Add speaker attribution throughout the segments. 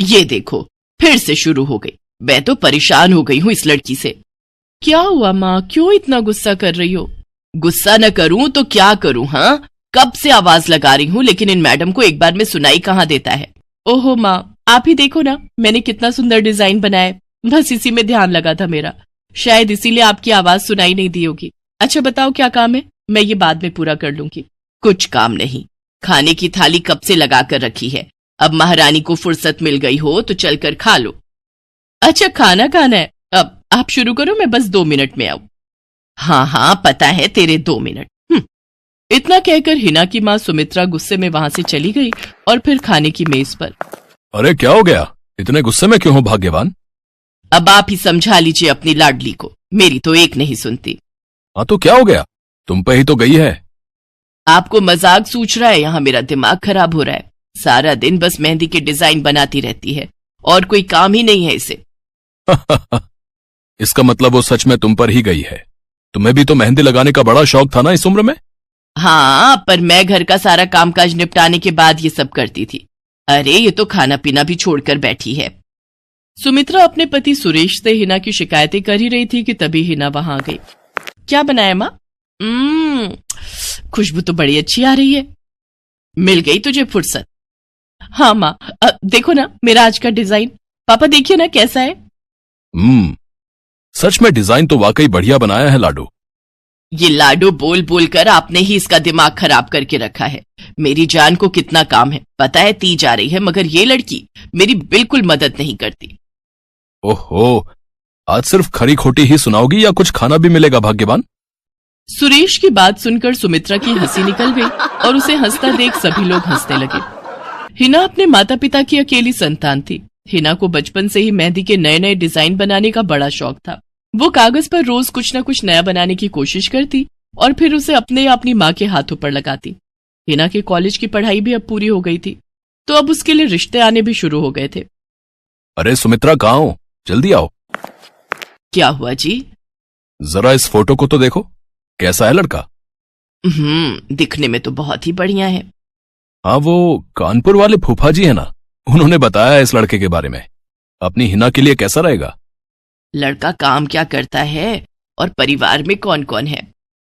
Speaker 1: ये देखो फिर से शुरू हो गई। मैं तो परेशान हो गई हूँ इस लड़की से। क्या हुआ माँ, क्यों इतना गुस्सा कर रही हो? गुस्सा न करूं तो क्या करूं? हाँ, कब से आवाज लगा रही हूँ लेकिन इन मैडम को एक बार में सुनाई कहाँ देता है। ओहो माँ, आप ही देखो ना, मैंने कितना सुंदर डिजाइन बनाया, बस इसी में ध्यान लगा था मेरा, शायद इसीलिए आपकी आवाज सुनाई नहीं दी होगी। अच्छा बताओ क्या काम है, मैं ये बाद में पूरा कर लूंगी। कुछ काम नहीं, खाने की थाली कब से लगा कर रखी है, अब महारानी को फुर्सत मिल गई हो तो चलकर खा लो। अच्छा खाना खाना है, अब आप शुरू करो, मैं बस 2 मिनट में आऊं। हाँ हाँ पता है तेरे 2 मिनट। इतना कहकर हिना की माँ सुमित्रा गुस्से में वहां से चली गई और फिर खाने की मेज पर।
Speaker 2: अरे क्या हो गया, इतने गुस्से में क्यों हो भाग्यवान?
Speaker 1: अब आप ही समझा लीजिए अपनी लाडली को, मेरी तो एक नहीं सुनती।
Speaker 2: हाँ तो क्या हो गया, तुम पे ही तो गई है।
Speaker 1: आपको मजाक सूझ रहा है? यहाँ मेरा दिमाग खराब हो रहा है, सारा दिन बस मेहंदी के डिजाइन बनाती रहती है और कोई काम ही नहीं है इसे।
Speaker 2: इसका मतलब वो सच में तुम पर ही गई है। तुम्हें भी तो मेहंदी लगाने का बड़ा शौक था ना इस उम्र में।
Speaker 1: हाँ, पर मैं घर का सारा कामकाज निपटाने के बाद ये सब करती थी। अरे ये तो खाना पीना भी छोड़कर बैठी है। सुमित्रा अपने पति सुरेश से हिना की शिकायतें कर ही रही थी कि तभी हिना वहां आ गई। क्या बनाया माँ? खुशबू तो बड़ी अच्छी आ रही है। मिल गई तुझे फुर्सत? हाँ माँ, देखो ना मेरा आज का डिजाइन, पापा देखिए ना कैसा है।
Speaker 2: सच में डिजाइन तो वाकई बढ़िया बनाया है लाडो।
Speaker 1: ये लाडो बोल बोल कर आपने ही इसका दिमाग खराब करके रखा है। मेरी जान को कितना काम है पता है, ती जा रही है, मगर ये लड़की मेरी बिल्कुल मदद नहीं करती।
Speaker 2: ओहो, आज सिर्फ खरी खोटी ही सुनाओगी या कुछ खाना भी मिलेगा भाग्यवान?
Speaker 1: सुरेश की बात सुनकर सुमित्रा की हंसी निकल गई और उसे हंसता देख सभी लोग हंसने लगे। हिना अपने माता पिता की अकेली संतान थी। हिना को बचपन से ही मेहंदी के नए नए डिजाइन बनाने का बड़ा शौक था। वो कागज पर रोज कुछ न कुछ नया बनाने की कोशिश करती और फिर उसे अपने या अपनी माँ के हाथों पर लगाती। हिना के कॉलेज की पढ़ाई भी अब पूरी हो गई थी, तो अब उसके लिए रिश्ते आने भी शुरू हो गए थे।
Speaker 2: अरे सुमित्रा कहाँ हो, जल्दी आओ।
Speaker 1: क्या हुआ जी?
Speaker 2: जरा इस फोटो को तो देखो, कैसा है लड़का?
Speaker 1: दिखने में तो बहुत ही बढ़िया है।
Speaker 2: हाँ, वो कानपुर वाले फूफा जी है ना, उन्होंने बताया इस लड़के के बारे में। अपनी हिना के लिए कैसा रहेगा?
Speaker 1: लड़का काम क्या करता है और परिवार में कौन कौन है?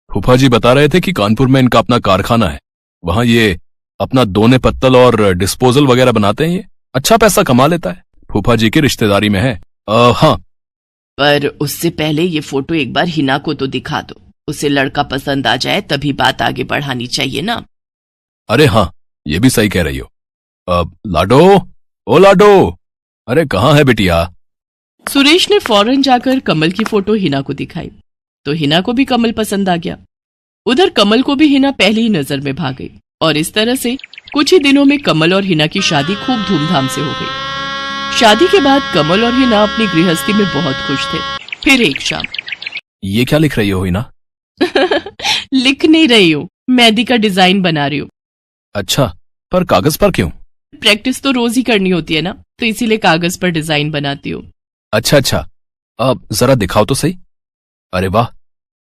Speaker 2: फूफा जी बता रहे थे कि कानपुर में इनका अपना कारखाना है, वहां ये अपना दोने पत्तल और डिस्पोजल वगैरह बनाते हैं। ये अच्छा पैसा कमा लेता है, फूफा जी की रिश्तेदारी में है। हाँ,
Speaker 1: पर उससे पहले ये फोटो एक बार हिना को तो दिखा दो, उसे लड़का पसंद आ जाए तभी बात आगे बढ़ानी चाहिए ना।
Speaker 2: अरे हाँ, ये भी सही कह रही हो। लाडो, ओ लाडो, अरे कहाँ है बिटिया?
Speaker 1: सुरेश ने फौरन जाकर कमल की फोटो हिना को दिखाई तो हिना को भी कमल पसंद आ गया। उधर कमल को भी हिना पहली ही नजर में भाग गई और इस तरह से कुछ ही दिनों में कमल और हिना की शादी खूब धूमधाम से हो गई। शादी के बाद कमल और हिना अपनी गृहस्थी में बहुत खुश थे। फिर एक शाम।
Speaker 2: ये क्या लिख रही हो हिना?
Speaker 1: लिख नहीं रही हूँ, मेहंदी का डिजाइन बना रही हूँ।
Speaker 2: अच्छा, पर कागज पर क्यों?
Speaker 1: प्रैक्टिस तो रोज ही करनी होती है ना, तो इसीलिए कागज पर डिजाइन बनाती हूँ।
Speaker 2: अच्छा, अब जरा दिखाओ तो सही। अरे वाह,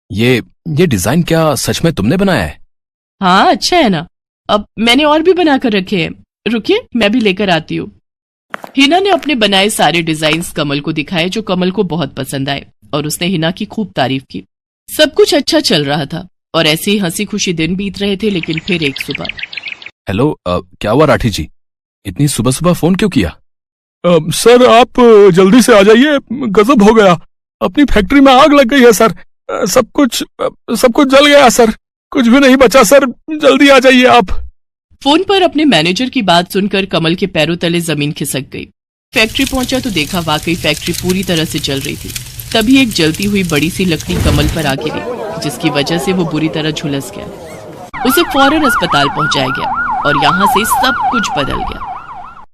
Speaker 2: ये डिजाइन क्या सच में तुमने बनाया है?
Speaker 1: हाँ अच्छा है ना, अब मैंने और भी बनाकर रखे हैं, रुकिए मैं भी लेकर आती हूँ। हिना ने अपने बनाए सारे डिजाइन्स कमल को दिखाए जो कमल को बहुत पसंद आए और उसने हिना की खूब तारीफ की। सब कुछ अच्छा चल रहा था और ऐसे ही हंसी खुशी दिन बीत रहे थे। लेकिन फिर एक सुबह।
Speaker 2: हेलो, क्या हुआ राठी जी, इतनी सुबह सुबह फोन क्यों किया?
Speaker 3: सर आप जल्दी से आ जाइए, गजब हो गया, अपनी फैक्ट्री में आग लग गई है सर, सब कुछ जल गया सर, कुछ भी नहीं बचा सर, जल्दी आ जाइए आप।
Speaker 1: फोन पर अपने मैनेजर की बात सुनकर कमल के पैरों तले जमीन खिसक गई। फैक्ट्री पहुंचा तो देखा वाकई फैक्ट्री पूरी तरह से जल रही थी। तभी एक जलती हुई बड़ी सी लकड़ी कमल पर आ गिरी, जिसकी वजह से वो बुरी तरह झुलस गया। उसे फौरन अस्पताल पहुंचाया गया और यहाँ से सब कुछ बदल गया।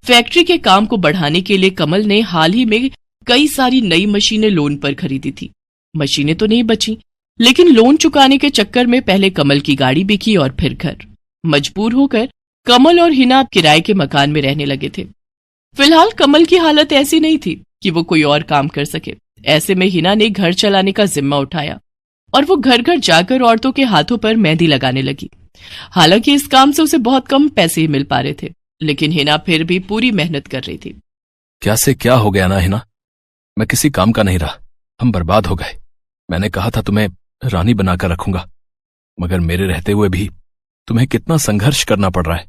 Speaker 1: फैक्ट्री के काम को बढ़ाने के लिए कमल ने हाल ही में कई सारी नई मशीनें लोन पर खरीदी थी। मशीनें तो नहीं बची, लेकिन लोन चुकाने के चक्कर में पहले कमल की गाड़ी बिकी और फिर घर। मजबूर होकर कमल और हिना किराए के मकान में रहने लगे थे। फिलहाल कमल की हालत ऐसी नहीं थी कि वो कोई और काम कर सके। ऐसे में हिना ने घर चलाने का जिम्मा उठाया और वो घर घर जाकर औरतों के हाथों पर मेहंदी लगाने लगी। हालांकि इस काम से उसे बहुत कम पैसे ही मिल पा रहे थे, लेकिन हिना फिर भी पूरी मेहनत कर रही थी।
Speaker 2: क्या से क्या हो गया ना हिना, मैं किसी काम का नहीं रहा, हम बर्बाद हो गए। मैंने कहा था तुम्हें रानी बनाकर रखूंगा, मगर मेरे रहते हुए भी तुम्हें कितना संघर्ष करना पड़ रहा है।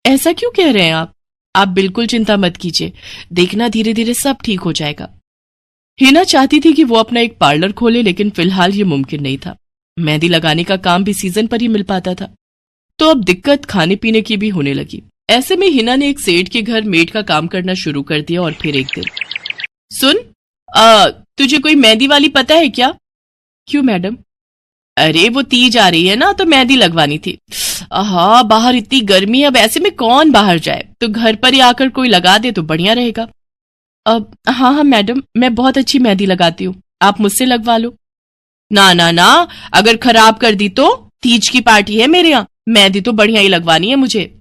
Speaker 1: ऐसा क्यों कह रहे हैं आप बिल्कुल चिंता मत कीजिए, देखना धीरे धीरे सब ठीक हो जाएगा। हिना चाहती थी कि वो अपना एक पार्लर खोले, लेकिन फिलहाल ये मुमकिन नहीं था। मेहंदी लगाने का काम भी सीजन पर ही मिल पाता था, तो अब दिक्कत खाने पीने की भी होने लगी। ऐसे में हिना ने एक सेठ के घर मेड का काम करना शुरू कर दिया। और फिर एक दिन, सुन, तुझे कोई मेहंदी वाली पता है क्या? क्यों मैडम? अरे वो तीज आ रही है ना, तो मेहंदी लगवानी थी। हाँ, बाहर इतनी गर्मी है, अब ऐसे में कौन बाहर जाए, तो घर पर ही आकर कोई लगा दे तो बढ़िया रहेगा। अब हाँ मैडम, मैं बहुत अच्छी मेहंदी लगाती हूँ, आप मुझसे लगवा लो। ना ना ना, अगर खराब कर दी तो? तीज की पार्टी है मेरे यहाँ, मेहंदी तो बढ़िया ही लगवानी है मुझे।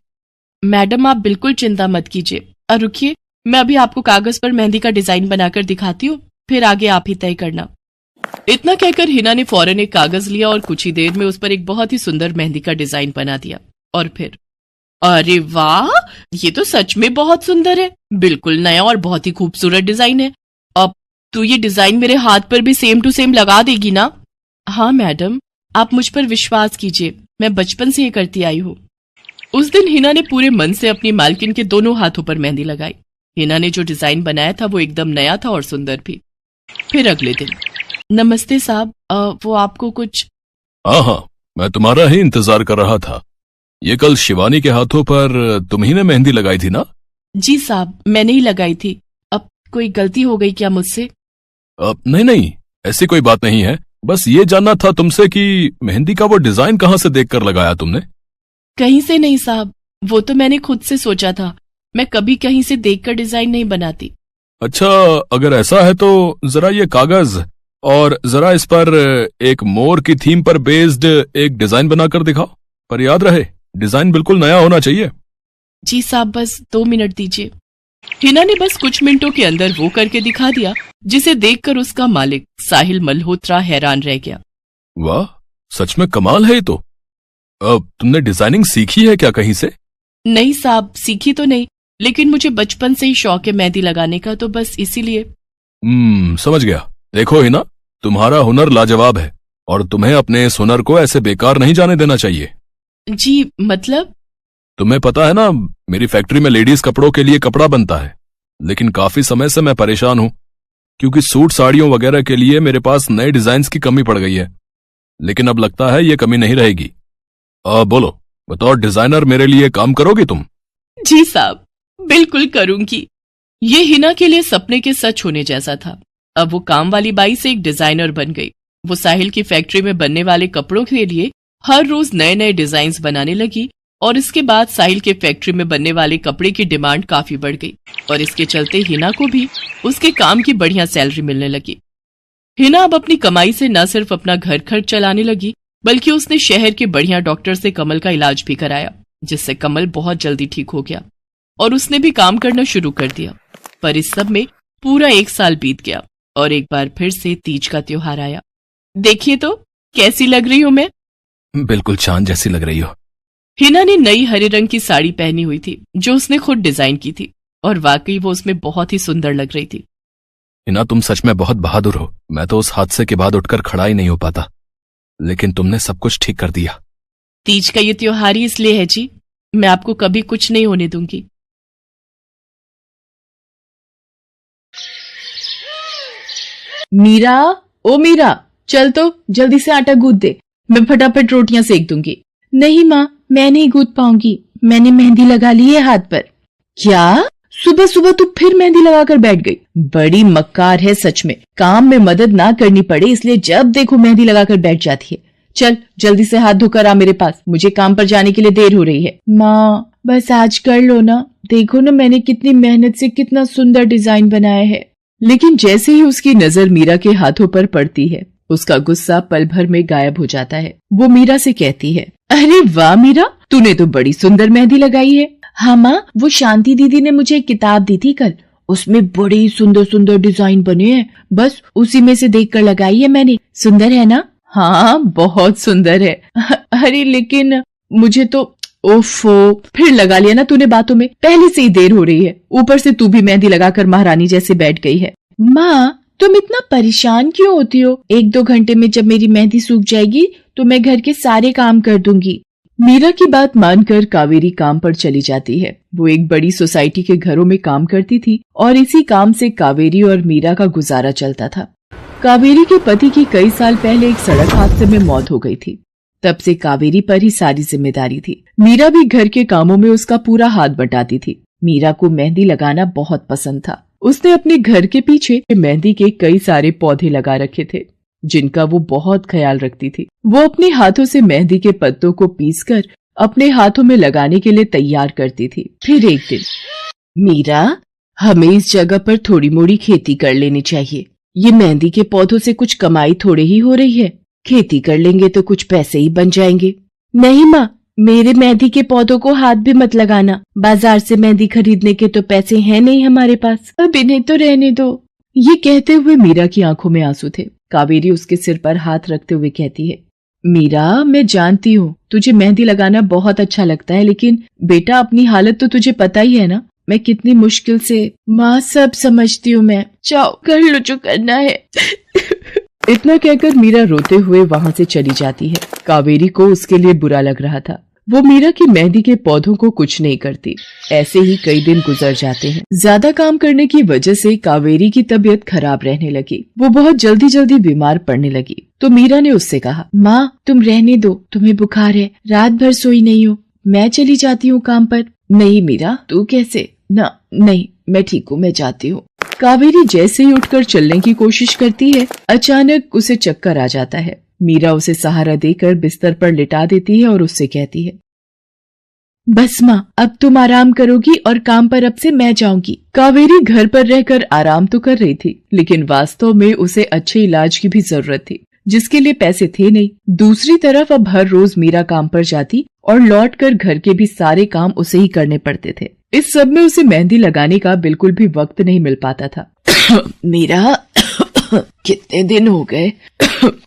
Speaker 1: मैडम आप बिल्कुल चिंता मत कीजिए, और रुकिए, मैं अभी आपको कागज पर मेहंदी का डिजाइन बनाकर दिखाती हूँ, फिर आगे आप ही तय करना। इतना कहकर हिना ने फौरन एक कागज लिया और कुछ ही देर में उस पर एक बहुत ही सुंदर मेहंदी का डिजाइन बना दिया। और फिर, अरे वाह, ये तो सच में बहुत सुंदर है, बिल्कुल नया और बहुत ही खूबसूरत डिजाइन है। अब तो ये डिजाइन मेरे हाथ पर भी सेम टू सेम लगा देगी ना? हाँ मैडम, आप मुझ पर विश्वास कीजिए, मैं बचपन से ये करती आई हूँ। उस दिन हिना ने पूरे मन से अपनी मालकिन के दोनों हाथों पर मेहंदी लगाई। हिना ने जो डिजाइन बनाया था वो एकदम नया था और सुंदर भी। फिर अगले दिन, नमस्ते साहब, वो आपको कुछ?
Speaker 2: हाँ, मैं तुम्हारा ही इंतजार कर रहा था। ये कल शिवानी के हाथों पर तुम ही ने मेहंदी लगाई थी ना?
Speaker 1: जी साहब, मैंने ही लगाई थी। अब कोई गलती हो गई क्या मुझसे?
Speaker 2: नहीं, ऐसी कोई बात नहीं है। बस ये जानना था तुमसे कि मेहंदी का वो डिजाइन कहाँ से देखकर लगाया तुमने?
Speaker 1: कहीं से नहीं साहब, वो तो मैंने खुद से सोचा था, मैं कभी कहीं से देखकर डिजाइन नहीं बनाती।
Speaker 2: अच्छा, अगर ऐसा है तो जरा ये कागज और जरा इस पर एक मोर की थीम पर बेस्ड एक डिजाइन बनाकर दिखाओ, पर याद रहे डिजाइन बिल्कुल नया होना चाहिए।
Speaker 1: जी साहब, बस 2 मिनट दीजिए। हिना ने बस कुछ मिनटों के अंदर वो करके दिखा दिया, जिसे देखकर उसका मालिक साहिल मल्होत्रा हैरान रह गया।
Speaker 2: वाह, सच में कमाल है ये तो। अब तुमने डिजाइनिंग सीखी है क्या कहीं से?
Speaker 1: नहीं साहब, सीखी तो नहीं, लेकिन मुझे बचपन से ही शौक है मेहंदी लगाने का, तो बस इसीलिए।
Speaker 2: समझ गया। देखो हिना, तुम्हारा हुनर लाजवाब है और तुम्हें अपने इस हुनर को ऐसे बेकार नहीं जाने देना चाहिए।
Speaker 1: जी मतलब?
Speaker 2: तुम्हें पता है ना, मेरी फैक्ट्री में लेडीज कपड़ों के लिए कपड़ा बनता है, लेकिन काफी समय से मैं परेशान हूं, क्योंकि सूट साड़ियों वगैरह के लिए मेरे पास नए डिजाइन्स की कमी पड़ गई है। लेकिन अब लगता है ये कमी नहीं रहेगी। बोलो, बतौर डिजाइनर मेरे लिए काम करोगी तुम?
Speaker 1: जी साहब, बिल्कुल करूंगी। ये हिना के लिए सपने के सच होने जैसा था। अब वो काम वाली बाई से एक डिजाइनर बन गई। वो साहिल की फैक्ट्री में बनने वाले कपड़ों के लिए हर रोज नए नए डिजाइन्स बनाने लगी, और इसके बाद साहिल के फैक्ट्री में बनने वाले कपड़े की डिमांड काफी बढ़ गई, और इसके चलते हिना को भी उसके काम की बढ़िया सैलरी मिलने लगी। हिना अब अपनी कमाई से न सिर्फ अपना घर खर्च चलाने लगी, बल्कि उसने शहर के बढ़िया डॉक्टर से कमल का इलाज भी कराया, जिससे कमल बहुत जल्दी ठीक हो गया और उसने भी काम करना शुरू कर दिया। पर इस सब में पूरा 1 साल बीत गया और एक बार फिर से तीज का त्योहार आया। देखिए तो कैसी लग रही हूं मैं?
Speaker 2: बिल्कुल चांद जैसी लग रही हो।
Speaker 1: हिना ने नई हरे रंग की साड़ी पहनी हुई थी, जो उसने खुद डिजाइन की थी, और वाकई वो उसमें बहुत ही सुंदर लग रही थी।
Speaker 2: हिना, तुम सच में बहुत बहादुर हो। मैं तो उस हादसे के बाद उठकर खड़ा ही नहीं हो पाता, लेकिन तुमने सब कुछ ठीक कर दिया।
Speaker 1: तीज का ये त्योहार ही इसलिए है जी, मैं आपको कभी कुछ नहीं होने दूंगी। मीरा, ओ मीरा, चल तो जल्दी से आटा गूंथ दे, मैं फटाफट रोटियां सेक दूंगी। नहीं माँ, मैं नहीं गूंथ पाऊंगी, मैंने मेहंदी लगा ली है हाथ पर। क्या? सुबह सुबह तू फिर मेहंदी लगाकर बैठ गई? बड़ी मक्कार है सच में, काम में मदद ना करनी पड़े इसलिए जब देखो मेहंदी लगाकर बैठ जाती है। चल जल्दी से हाथ धोकर आ मेरे पास, मुझे काम पर जाने के लिए देर हो रही है। माँ बस आज कर लो ना, देखो ना मैंने कितनी मेहनत से कितना सुंदर डिजाइन बनाया है। लेकिन जैसे ही उसकी नजर मीरा के हाथों पर पड़ती है, उसका गुस्सा पल भर में गायब हो जाता है। वो मीरा से कहती है, अरे वाह मीरा, तूने तो बड़ी सुंदर मेहंदी लगाई है। हाँ माँ, वो शांति दीदी ने मुझे एक किताब दी थी कल, उसमें बड़े सुंदर सुंदर डिजाइन बने हैं, बस उसी में से देखकर लगाई है मैंने। सुंदर है ना? हाँ बहुत सुंदर है। अरे लेकिन मुझे तो ओफो, फिर लगा लिया ना तूने बातों में। पहले से ही देर हो रही है, ऊपर से तू भी मेहंदी लगाकर महारानी जैसे बैठ गई है। माँ, तुम इतना परेशान क्यों होती हो? 1-2 घंटे में जब मेरी मेहंदी सूख जाएगी तो मैं घर के सारे काम कर दूंगी। मीरा की बात मानकर कावेरी काम पर चली जाती है। वो एक बड़ी सोसाइटी के घरों में काम करती थी और इसी काम से कावेरी और मीरा का गुजारा चलता था। कावेरी के पति की कई साल पहले एक सड़क हादसे में मौत हो गई थी। तब से कावेरी पर ही सारी जिम्मेदारी थी। मीरा भी घर के कामों में उसका पूरा हाथ बटाती थी। मीरा को मेहंदी लगाना बहुत पसंद था। उसने अपने घर के पीछे मेहंदी के कई सारे पौधे लगा रखे थे, जिनका वो बहुत ख्याल रखती थी। वो अपने हाथों से मेहंदी के पत्तों को पीसकर अपने हाथों में लगाने के लिए तैयार करती थी। फिर एक दिन, मीरा, हमें इस जगह पर थोड़ी मोड़ी खेती कर लेनी चाहिए। ये मेहंदी के पौधों से कुछ कमाई थोड़ी ही हो रही है, खेती कर लेंगे तो कुछ पैसे ही बन जाएंगे। नहीं माँ, मेरे मेहंदी के पौधों को हाथ भी मत लगाना। बाजार से मेहंदी खरीदने के तो पैसे हैं नहीं हमारे पास, अब इन्हें तो रहने दो। ये कहते हुए मीरा की आंखों में आंसू थे। कावेरी उसके सिर पर हाथ रखते हुए कहती है, मीरा, मैं जानती हूँ तुझे मेहंदी लगाना बहुत अच्छा लगता है, लेकिन बेटा अपनी हालत तो तुझे पता ही है ना, मैं कितनी मुश्किल से। माँ, सब समझती हूँ मैं, जाओ कर लो जो करना है। इतना कहकर मीरा रोते हुए वहाँ से चली जाती है। कावेरी को उसके लिए बुरा लग रहा था। वो मीरा की मेहंदी के पौधों को कुछ नहीं करती। ऐसे ही कई दिन गुजर जाते हैं। ज्यादा काम करने की वजह से कावेरी की तबीयत खराब रहने लगी। वो बहुत जल्दी जल्दी बीमार पड़ने लगी। तो मीरा ने उससे कहा, माँ, तुम रहने दो, तुम्हें बुखार है, रात भर सोई नहीं हो, मैं चली जाती हूँ काम पर। नहीं मीरा, तू कैसे? ना, नहीं, मैं ठीक हूँ, मैं जाती हूँ। कावेरी जैसे ही उठकर चलने की कोशिश करती है, अचानक उसे चक्कर आ जाता है। मीरा उसे सहारा देकर बिस्तर पर लिटा देती है और उससे कहती है, बस माँ, अब तुम आराम करोगी और काम पर अब से मैं जाऊंगी। कावेरी घर पर रहकर आराम तो कर रही थी, लेकिन वास्तव में उसे अच्छे इलाज की भी जरूरत थी, जिसके लिए पैसे थे नहीं। दूसरी तरफ अब हर रोज मीरा काम पर जाती और लौटकर घर के भी सारे काम उसे ही करने पड़ते थे। इस सब में उसे मेहंदी लगाने का बिल्कुल भी वक्त नहीं मिल पाता था। मीरा, कितने दिन हो गए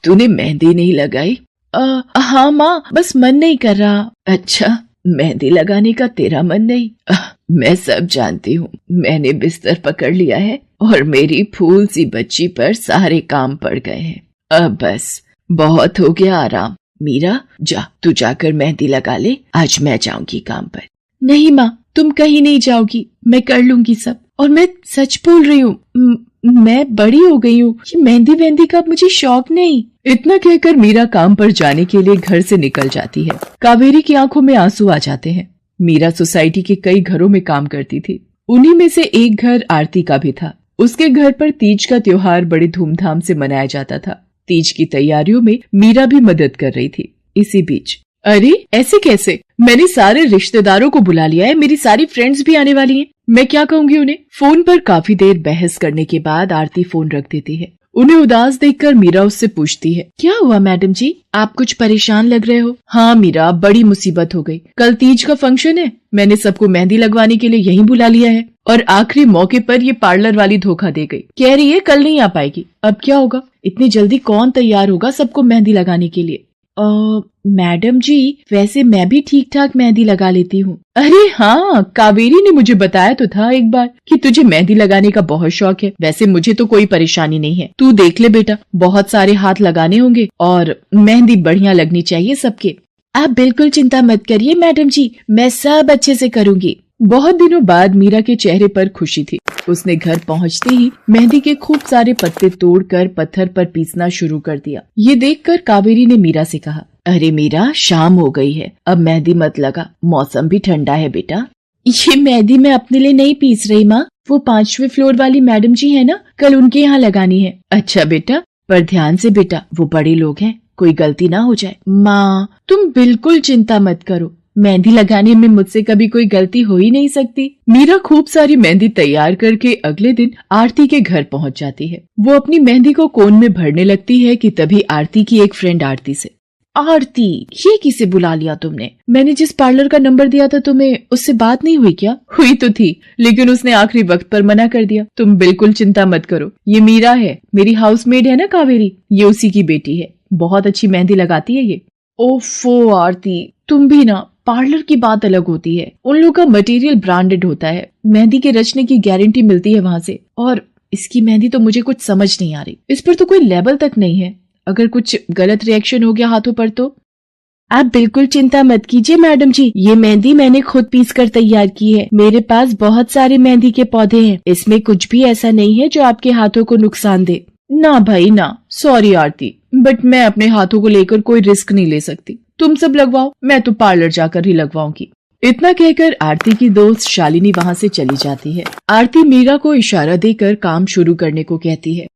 Speaker 1: तूने मेहंदी नहीं लगाई? हाँ माँ, बस मन नहीं कर रहा। अच्छा, मेहंदी लगाने का तेरा मन नहीं? मैं सब जानती हूँ। मैंने बिस्तर पकड़ लिया है और मेरी फूल सी बच्ची पर सारे काम पड़ गए हैं। अब बस बहुत हो गया आराम। मीरा, जा, तू जाकर मेहंदी लगा ले, आज मैं जाऊंगी काम पर। नहीं माँ, तुम कहीं नहीं जाओगी, मैं कर लूंगी सब। और मैं सच बोल रही हूँ, मैं बड़ी हो गई हूँ, ये मेहंदी वेहंदी का मुझे शौक नहीं। इतना कहकर मीरा काम पर जाने के लिए घर से निकल जाती है। कावेरी की आंखों में आंसू आ जाते हैं। मीरा सोसाइटी के कई घरों में काम करती थी। उन्हीं में से एक घर आरती का भी था। उसके घर पर तीज का त्योहार बड़े धूमधाम से मनाया जाता था। तीज की तैयारियों में मीरा भी मदद कर रही थी। इसी बीच, अरे ऐसे कैसे? मैंने सारे रिश्तेदारों को बुला लिया है, मेरी सारी फ्रेंड्स भी आने वाली हैं। मैं क्या कहूँगी उन्हें? फोन पर काफी देर बहस करने के बाद आरती फोन रख देती है। उन्हें उदास देखकर मीरा उससे पूछती है, क्या हुआ मैडम जी, आप कुछ परेशान लग रहे हो? हाँ मीरा, बड़ी मुसीबत हो गई। कल तीज का फंक्शन है, मैंने सबको मेहंदी लगवाने के लिए यहीं बुला लिया है और आखिरी मौके पर ये पार्लर वाली धोखा दे गई। कह रही है कल नहीं आ पाएगी। अब क्या होगा? इतनी जल्दी कौन तैयार होगा सबको मेहंदी लगाने के लिए? मैडम जी, वैसे मैं भी ठीक ठाक मेहंदी लगा लेती हूँ। अरे हाँ, कावेरी ने मुझे बताया तो था एक बार कि तुझे मेहंदी लगाने का बहुत शौक है। वैसे मुझे तो कोई परेशानी नहीं है, तू देख ले बेटा, बहुत सारे हाथ लगाने होंगे और मेहंदी बढ़िया लगनी चाहिए सबके। आप बिल्कुल चिंता मत करिए मैडम जी, मैं सब अच्छे से करूँगी। बहुत दिनों बाद मीरा के चेहरे पर खुशी थी। उसने घर पहुंचते ही मेहंदी के खूब सारे पत्ते तोड़कर पत्थर पर पीसना शुरू कर दिया। ये देखकर कावेरी ने मीरा से कहा, अरे मीरा, शाम हो गई है, अब मेहंदी मत लगा, मौसम भी ठंडा है बेटा। ये मेहंदी मैं अपने लिए नहीं पीस रही माँ, वो 5वें फ्लोर वाली मैडम जी है ना, कल उनके यहाँ लगानी है। अच्छा बेटा, पर ध्यान से बेटा, वो बड़े लोग हैं, कोई गलती ना हो जाए। माँ, तुम बिल्कुल चिंता मत करो, मेहंदी लगाने में मुझसे कभी कोई गलती हो ही नहीं सकती। मीरा खूब सारी मेहंदी तैयार करके अगले दिन आरती के घर पहुंच जाती है। वो अपनी मेहंदी को कोन में भरने लगती है कि तभी आरती की एक फ्रेंड आरती से, आरती, ये किसे बुला लिया तुमने? मैंने जिस पार्लर का नंबर दिया था तुम्हें, उससे बात नहीं हुई क्या? हुई तो थी, लेकिन उसने आखिरी वक्त पर मना कर दिया। तुम बिल्कुल चिंता मत करो, ये मीरा है, मेरी हाउसमेड है ना कावेरी, ये उसी की बेटी है, बहुत अच्छी मेहंदी लगाती है ये। ओफो आरती, तुम भी ना पार्लर की बात अलग होती है, उन लोगों का मटेरियल ब्रांडेड होता है, मेहंदी के रचने की गारंटी मिलती है वहां से। और इसकी मेहंदी तो मुझे कुछ समझ नहीं आ रही, इस पर तो कोई लेबल तक नहीं है, अगर कुछ गलत रिएक्शन हो गया हाथों पर तो। आप बिल्कुल चिंता मत कीजिए मैडम जी, ये मेहंदी मैंने खुद पीस कर तैयार की है। मेरे पास बहुत सारे मेहंदी के पौधे हैं, इसमें कुछ भी ऐसा नहीं है जो आपके हाथों को नुकसान दे। ना भाई ना, सॉरी आरती, बट मैं अपने हाथों को लेकर कोई रिस्क नहीं ले सकती। तुम सब लगवाओ, मैं तो पार्लर जाकर ही लगवाऊंगी। इतना कहकर आरती की दोस्त शालिनी वहां से चली जाती है। आरती मीरा को इशारा देकर काम शुरू करने को कहती है।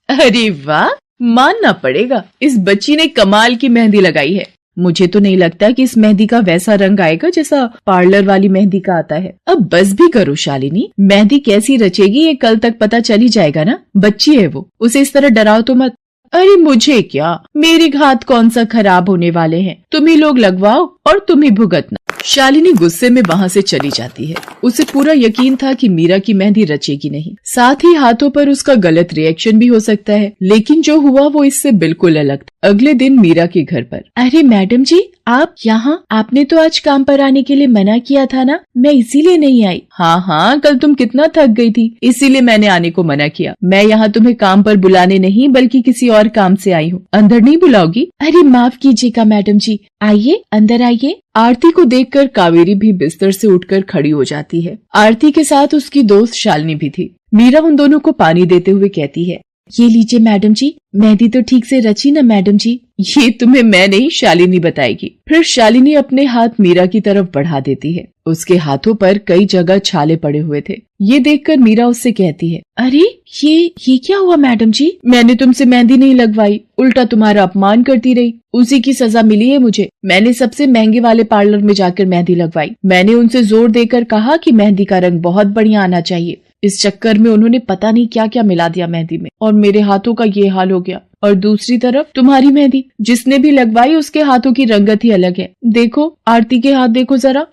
Speaker 1: अरे वाह, मानना पड़ेगा, इस बच्ची ने कमाल की मेहंदी लगाई है। मुझे तो नहीं लगता कि इस मेहंदी का वैसा रंग आएगा जैसा पार्लर वाली मेहंदी का आता है। अब बस भी करो शालिनी, मेहंदी कैसी रचेगी ये कल तक पता चल ही जाएगा ना। बच्ची है वो, उसे इस तरह डराओ तो मत। अरे मुझे क्या, मेरे हाथ कौन सा खराब होने वाले हैं, तुम ही लोग लगवाओ और तुम ही भुगतना। शालिनी गुस्से में वहां से चली जाती है। उसे पूरा यकीन था कि मीरा की मेहंदी रचेगी नहीं, साथ ही हाथों पर उसका गलत रिएक्शन भी हो सकता है, लेकिन जो हुआ वो इससे बिल्कुल अलग था। अगले दिन मीरा के घर पर। अरे मैडम जी, आप यहाँ? आपने तो आज काम पर आने के लिए मना किया था ना, मैं इसीलिए नहीं आई। हाँ, कल तुम कितना थक गई थी, इसीलिए मैंने आने को मना किया। मैं यहाँ तुम्हें काम पर बुलाने नहीं बल्कि किसी और काम से आई हूँ। अंदर नहीं बुलाओगी? अरे माफ कीजिएगा मैडम जी, आइए अंदर आइए। आरती को देखकर कावेरी भी बिस्तर से उठकर खड़ी हो जाती है। आरती के साथ उसकी दोस्त शालिनी भी थी। मीरा उन दोनों को पानी देते हुए कहती है, ये लीजिए मैडम जी, मेहंदी तो ठीक से रची ना मैडम जी? ये तुम्हें मैं नहीं, शालिनी बताएगी। फिर शालिनी अपने हाथ मीरा की तरफ बढ़ा देती है। उसके हाथों पर कई जगह छाले पड़े हुए थे। ये देखकर मीरा उससे कहती है, अरे ये क्या हुआ मैडम जी? मैंने तुमसे मेहंदी नहीं लगवाई, उल्टा तुम्हारा अपमान करती रही, उसी की सजा मिली है मुझे। मैंने सबसे महंगे वाले पार्लर में जाकर मेहंदी लगवाई। मैंने उनसे जोर देकर कहा कि मेहंदी का रंग बहुत बढ़िया आना चाहिए। इस चक्कर में उन्होंने पता नहीं क्या क्या मिला दिया मेहंदी में, और मेरे हाथों का ये हाल हो गया। और दूसरी तरफ तुम्हारी मेहंदी, जिसने भी लगवाई उसके हाथों की रंगत ही अलग है। देखो आरती के हाथ देखो जरा।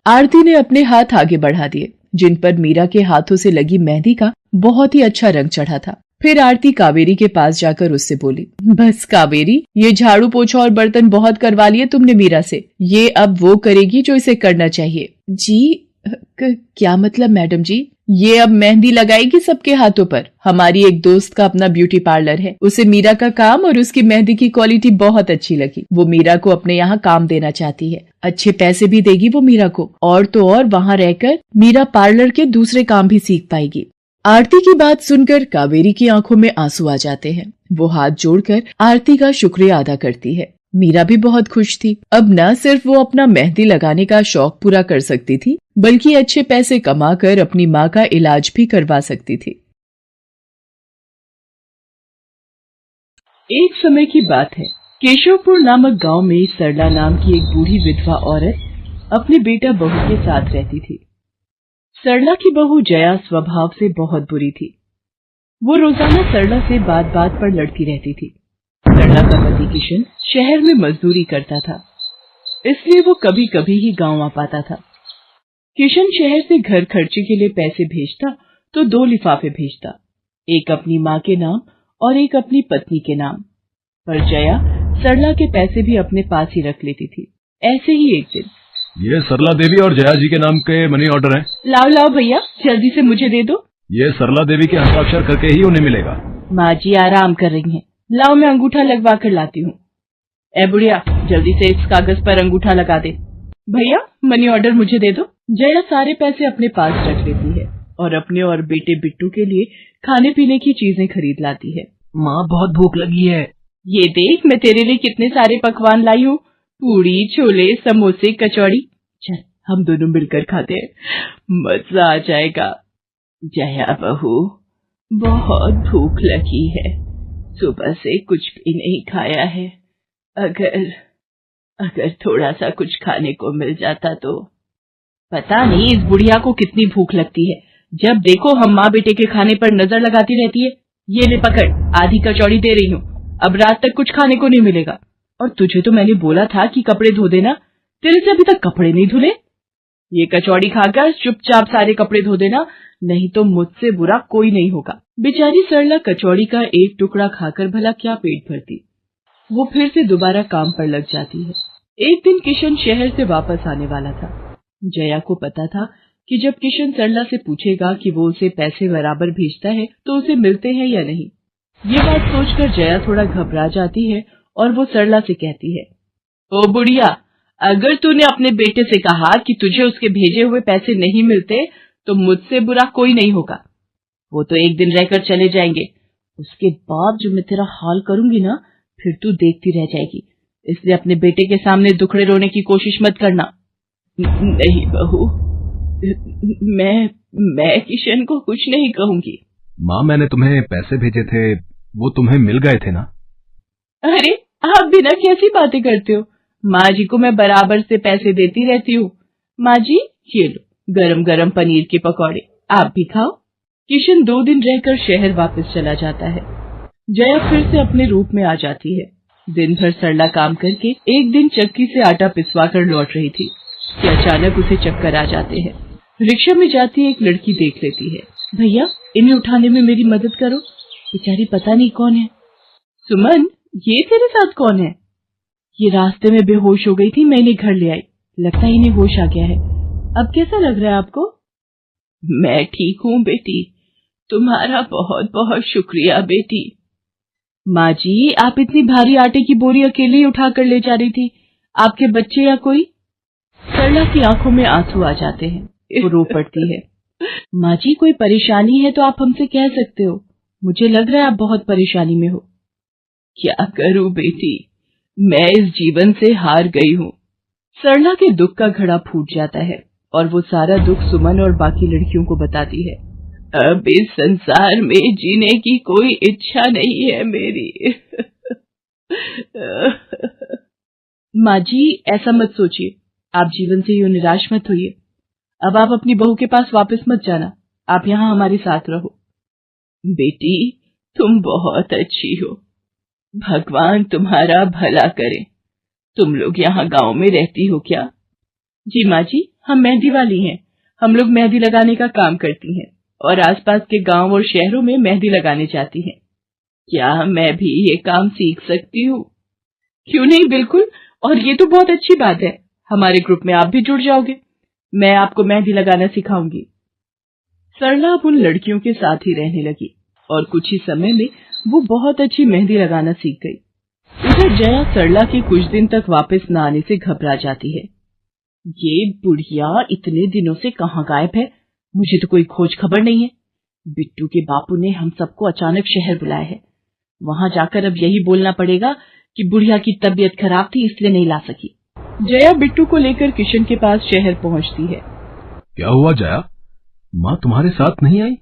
Speaker 1: आरती ने अपने हाथ आगे बढ़ा दिए, जिन पर मीरा के हाथों से लगी मेहंदी का बहुत ही अच्छा रंग चढ़ा था। फिर आरती कावेरी के पास जाकर उससे बोली, बस कावेरी, ये झाड़ू पोछा और बर्तन बहुत करवा लिए तुमने मीरा से, ये अब वो करेगी जो इसे करना चाहिए। जी क्या मतलब मैडम जी? ये अब मेहंदी लगाएगी सबके हाथों पर। हमारी एक दोस्त का अपना ब्यूटी पार्लर है, उसे मीरा का काम और उसकी मेहंदी की क्वालिटी बहुत अच्छी लगी। वो मीरा को अपने यहाँ काम देना चाहती है, अच्छे पैसे भी देगी वो मीरा को, और तो और वहाँ रहकर मीरा पार्लर के दूसरे काम भी सीख पाएगी। आरती की बात सुनकर कावेरी की आंखों में आंसू आ जाते हैं। वो हाथ जोड़कर आरती का शुक्रिया अदा करती है। मीरा भी बहुत खुश थी। अब न सिर्फ वो अपना मेहंदी लगाने का शौक पूरा कर सकती थी, बल्कि अच्छे पैसे कमाकर अपनी माँ का इलाज भी करवा सकती थी। एक समय की बात है, केशवपुर नामक गांव में सरला नाम की एक बूढ़ी विधवा औरत अपने बेटा बहू के साथ रहती थी। सरला की बहू जया स्वभाव से बहुत बुरी थी। वो रोजाना सरला से बात बात पर लड़ती रहती थी। सरला का पति किशन शहर में मजदूरी करता था, इसलिए वो कभी कभी ही गांव आ पाता था। किशन शहर से घर खर्चे के लिए पैसे भेजता तो 2 लिफाफे भेजता, एक अपनी माँ के नाम और एक अपनी पत्नी के नाम। पर जया सरला के पैसे भी अपने पास ही रख लेती थी। ऐसे ही एक दिन,
Speaker 2: ये सरला देवी और जया जी के नाम के मनी ऑर्डर हैं।
Speaker 1: लाओ भैया, जल्दी से मुझे दे दो।
Speaker 2: ये सरला देवी के हस्ताक्षर करके ही उन्हें मिलेगा।
Speaker 1: माँ जी आराम कर रही हैं, लाओ मैं अंगूठा लगवा कर लाती हूँ। ए बुढ़िया, जल्दी से इस कागज पर अंगूठा लगा दे। भैया मनी ऑर्डर मुझे दे दो। जया सारे पैसे अपने पास रख लेती है और अपने और बेटे बिट्टू के लिए खाने पीने की चीजें खरीद लाती है।
Speaker 4: माँ बहुत भूख लगी है।
Speaker 1: ये देख मैं तेरे लिए कितने सारे पकवान लाई हूँ, पूड़ी, छोले, समोसे, कचौड़ी। चल हम दोनों मिलकर खाते हैं, मजा आ जाएगा। जया बहू, बहुत भूख लगी है, सुबह से कुछ भी नहीं खाया है। अगर थोड़ा सा कुछ खाने को मिल जाता तो। पता नहीं इस बुढ़िया को कितनी भूख लगती है, जब देखो हम माँ बेटे के खाने पर नजर लगाती रहती है। ये ले पकड़, आधी कचौड़ी दे रही हूँ, अब रात तक कुछ खाने को नहीं मिलेगा। और तुझे तो मैंने बोला था कि कपड़े धो देना, तेरे से अभी तक कपड़े नहीं धुले। ये कचौड़ी खाकर चुपचाप सारे कपड़े धो देना, नहीं तो मुझसे बुरा कोई नहीं होगा। बेचारी सरला कचौड़ी का एक टुकड़ा खाकर भला क्या पेट भरती। वो फिर से दोबारा काम पर लग जाती है। एक दिन किशन शहर से वापस आने वाला था। जया को पता था कि जब किशन सरला से पूछेगा कि वो उसे पैसे बराबर भेजता है तो उसे मिलते हैं या नहीं। ये बात सोचकर जया थोड़ा घबरा जाती है और वो सरला से कहती है, ओ बुढ़िया, अगर तूने अपने बेटे से कहा कि तुझे उसके भेजे हुए पैसे नहीं मिलते तो मुझसे बुरा कोई नहीं होगा। वो तो एक दिन रहकर चले जाएंगे, उसके बाद जो मैं तेरा हाल करूंगी ना, फिर तू देखती रह जाएगी। इसलिए अपने बेटे के सामने दुखड़े रोने की कोशिश मत करना। नहीं बहू, मैं किशन को कुछ नहीं कहूंगी।
Speaker 5: माँ, मैंने तुम्हें पैसे भेजे थे, वो तुम्हें मिल गए थे ना?
Speaker 1: अरे आप बिना कैसी बातें करते हो? माँ जी को मैं बराबर से पैसे देती रहती हूँ। माँ जी, ये लो गरम गरम पनीर के पकौड़े, आप भी खाओ। किशन 2 दिन रहकर शहर वापस चला जाता है। जया फिर से अपने रूप में आ जाती है। दिन भर सरला काम करके एक दिन चक्की से आटा पिसवा कर लौट रही थी कि अचानक उसे चक्कर आ जाते हैं। रिक्शा में जाती एक लड़की देख लेती है। भैया, इन्हें उठाने में मेरी मदद करो, बेचारी पता नहीं कौन है। सुमन, ये तेरे साथ कौन है? ये रास्ते में बेहोश हो गई थी, मैं इन्हें घर ले आई, लगता है इन्हें होश आ गया है। अब कैसा लग रहा है आपको? मैं ठीक हूँ बेटी, तुम्हारा बहुत बहुत शुक्रिया बेटी। माँ जी, आप इतनी भारी आटे की बोरी अकेले ही उठा कर ले जा रही थी, आपके बच्चे या कोई? सरला की आंखों में आंसू आ जाते हैं, वो रो पड़ती है। माँ जी, कोई परेशानी है तो आप हमसे कह सकते हो, मुझे लग रहा है आप बहुत परेशानी में हो। क्या करूं बेटी, मैं इस जीवन से हार गई हूँ। सरला के दुख का घड़ा फूट जाता है और वो सारा दुख सुमन और बाकी लड़कियों को बताती है। अब इस संसार में जीने की कोई इच्छा नहीं है मेरी। माँ जी, ऐसा मत सोचिए, आप जीवन से यूं निराश मत होइए। अब आप अपनी बहू के पास वापस मत जाना, आप यहाँ हमारे साथ रहो। बेटी, तुम बहुत अच्छी हो, भगवान तुम्हारा भला करे। तुम लोग यहाँ गांव में रहती हो क्या? जी माँ जी, हम मेहंदी वाली हैं, हम लोग मेहंदी लगाने का काम करती हैं और आसपास के गांव और शहरों में मेहंदी लगाने जाती हैं। क्या मैं भी ये काम सीख सकती हूँ? क्यों नहीं, बिल्कुल, और ये तो बहुत अच्छी बात है, हमारे ग्रुप में आप भी जुड़ जाओगे, मैं आपको मेहंदी लगाना सिखाऊंगी। सरला अब उन लड़कियों के साथ ही रहने लगी और कुछ ही समय में वो बहुत अच्छी मेहंदी लगाना सीख गई। इधर जया सरला के कुछ दिन तक वापस न आने से घबरा जाती है। ये बुढ़िया इतने दिनों से कहाँ गायब है, मुझे तो कोई खोज खबर नहीं है। बिट्टू के बापू ने हम सबको अचानक शहर बुलाया है, वहां जाकर अब यही बोलना पड़ेगा कि बुढ़िया की तबीयत खराब थी इसलिए नहीं ला सकी। जया बिट्टू को लेकर किशन के पास शहर पहुंचती है।
Speaker 5: क्या हुआ जया, माँ तुम्हारे साथ नहीं आई?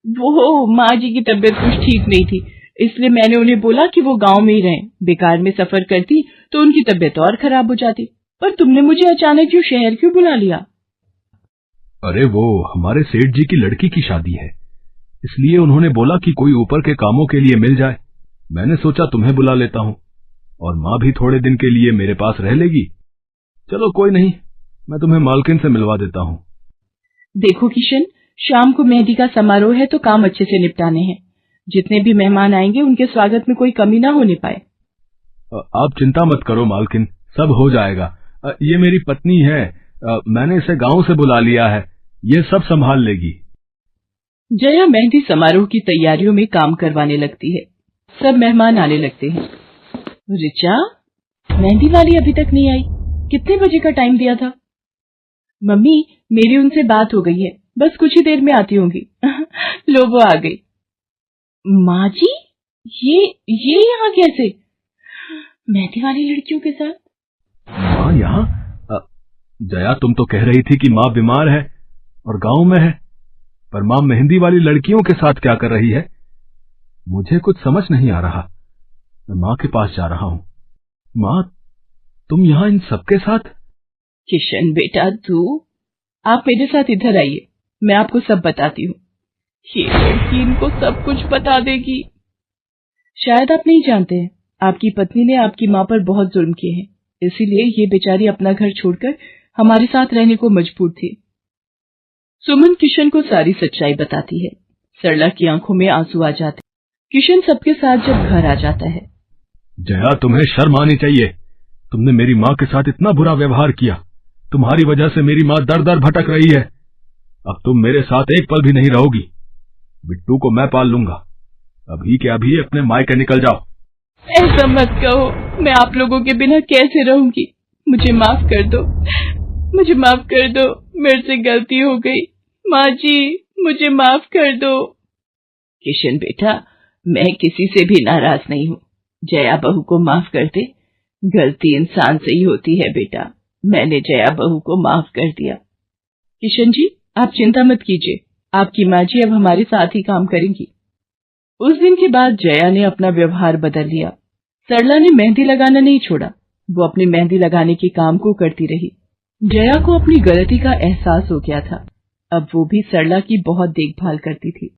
Speaker 1: वो माँ जी की तबीयत कुछ ठीक नहीं थी, इसलिए मैंने उन्हें बोला कि वो गांव में ही रहें, बेकार में सफर करती तो उनकी तबीयत और खराब हो जाती। पर तुमने मुझे अचानक क्यों शहर क्यों बुला लिया?
Speaker 5: अरे वो हमारे सेठ जी की लड़की की शादी है, इसलिए उन्होंने बोला कि कोई ऊपर के कामों के लिए मिल जाए। मैंने सोचा तुम्हें बुला लेता हूँ, और माँ भी थोड़े दिन के लिए मेरे पास रह लेगी। चलो कोई नहीं, मैं तुम्हें मालकिन से मिलवा देता हूँ।
Speaker 1: देखो किशन, शाम को मेहंदी का समारोह है तो काम अच्छे से निपटाने हैं, जितने भी मेहमान आएंगे उनके स्वागत में कोई कमी ना होने पाए।
Speaker 5: आप चिंता मत करो मालकिन, सब हो जाएगा। ये मेरी पत्नी है, मैंने इसे गांव से बुला लिया है, ये सब संभाल लेगी।
Speaker 1: जया मेहंदी समारोह की तैयारियों में काम करवाने लगती है। सब मेहमान आने लगते हैं। रिचा, मेहंदी वाली अभी तक नहीं आई, कितने बजे का टाइम दिया था? मम्मी, मेरी उनसे बात हो गई है, बस कुछ ही देर में आती होंगी। लो वो आ गई। माँ जी, ये यहाँ कैसे? मेहंदी वाली लड़कियों के साथ?
Speaker 5: माँ यहाँ? जया, तुम तो कह रही थी कि माँ बीमार है और गांव में है, पर माँ मेहंदी वाली लड़कियों के साथ क्या कर रही है? मुझे कुछ समझ नहीं आ रहा। मैं माँ के पास जा रहा हूँ। माँ, तुम यहाँ इन सबके साथ?
Speaker 1: किशन बेटा, आप मेरे साथ इधर आइए, मैं आपको सब बताती हूँ। ये लड़की इनको सब कुछ बता देगी। शायद आप नहीं जानते हैं, आपकी पत्नी ने आपकी माँ पर बहुत जुल्म किए हैं, इसीलिए ये बेचारी अपना घर छोड़कर हमारे साथ रहने को मजबूर थी। सुमन किशन को सारी सच्चाई बताती है। सरला की आंखों में आंसू आ जाते। किशन सबके साथ जब घर आ जाता है।
Speaker 5: जया, तुम्हें शर्म आनी चाहिए, तुमने मेरी माँ के साथ इतना बुरा व्यवहार किया। तुम्हारी वजह से मेरी माँ दर दर भटक रही है। अब तुम मेरे साथ एक पल भी नहीं रहोगी। बिट्टू को मैं पाल लूंगा। अभी के अभी अपने मायके निकल जाओ।
Speaker 1: ऐसा मत कहो, मैं आप लोगों के बिना कैसे रहूंगी। मुझे माफ कर दो, मुझे माफ कर दो, मेरे से गलती हो गई। माँ जी, मुझे माफ कर दो। किशन बेटा, मैं किसी से भी नाराज नहीं हूँ। जया बहू को माफ कर दे। गलती इंसान से ही होती है बेटा। मैंने जया बहू को माफ कर दिया। किशन जी, आप चिंता मत कीजिए, आपकी माँ जी अब हमारे साथ ही काम करेंगी। उस दिन के बाद जया ने अपना व्यवहार बदल लिया। सरला ने मेहंदी लगाना नहीं छोड़ा। वो अपनी मेहंदी लगाने के काम को करती रही। जया को अपनी गलती का एहसास हो गया था। अब वो भी सरला की बहुत देखभाल करती थी।